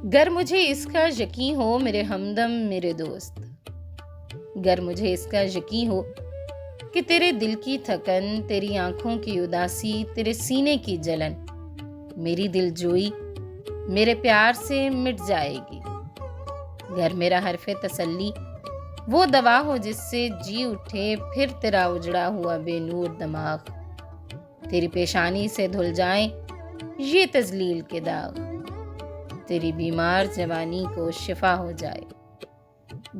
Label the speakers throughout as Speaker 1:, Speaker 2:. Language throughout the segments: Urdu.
Speaker 1: گر مجھے اس کا یقین ہو میرے ہمدم میرے دوست، گر مجھے اس کا یقین ہو کہ تیرے دل کی تھکن، تیری آنکھوں کی اداسی، تیرے سینے کی جلن میری دل جوئی میرے پیار سے مٹ جائے گی، گر میرا حرف تسلی وہ دوا ہو جس سے جی اٹھے پھر تیرا اجڑا ہوا بے نور دماغ، تیری پیشانی سے دھل جائیں یہ تذلیل کے داغ، تیری بیمار جوانی کو شفا ہو جائے،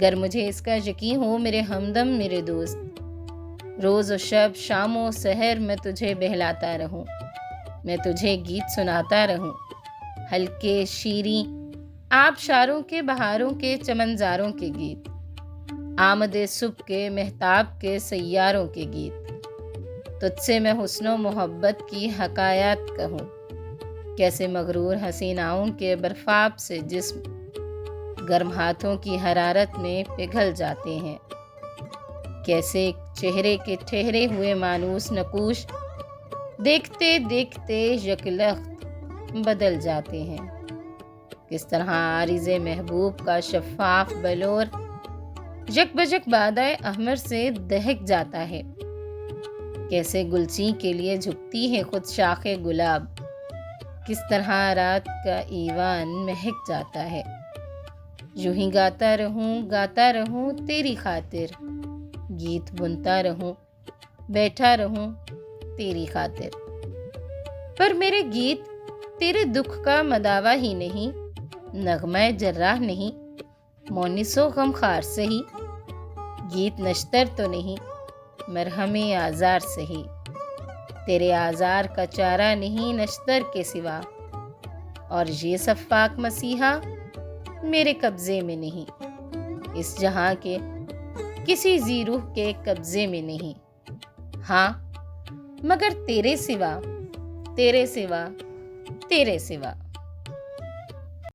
Speaker 1: گر مجھے اس کا یقین ہو میرے ہمدم میرے دوست، روز و شب شام و سحر میں تجھے بہلاتا رہوں، میں تجھے گیت سناتا رہوں، ہلکے شیریں آبشاروں کے بہاروں کے چمنزاروں کے گیت، آمد صبح کے مہتاب کے سیاروں کے گیت، تجھ سے میں حسن و محبت کی حکایات کہوں، کیسے مغرور حسیناؤں کے برفاب سے جسم گرم ہاتھوں کی حرارت میں پگھل جاتے ہیں، کیسے چہرے کے ٹھہرے ہوئے مانوس نقوش دیکھتے دیکھتے یکلخت بدل جاتے ہیں، کس طرح عارض محبوب کا شفاف بلور یک بجک بادۂ احمر سے دہک جاتا ہے، کیسے گلچین کے لیے جھکتی ہے خود شاخ گلاب، کس طرح رات کا ایوان مہک جاتا ہے، یوں ہی گاتا رہوں تیری خاطر، گیت بنتا رہوں بیٹھا رہوں تیری خاطر، پر میرے گیت تیرے دکھ کا مداوا ہی نہیں، نغمہ جراح نہیں، مونس و غمخوار سہی، گیت نشتر تو نہیں مرہم آزار سہی، تیرے آزار کا چارہ نہیں نشتر کے سوا، اور یہ سفاک مسیحا میرے قبضے میں نہیں، اس جہاں کے کسی ذی روح کے قبضے میں نہیں، ہاں مگر تیرے سوا تیرے سوا تیرے سوا۔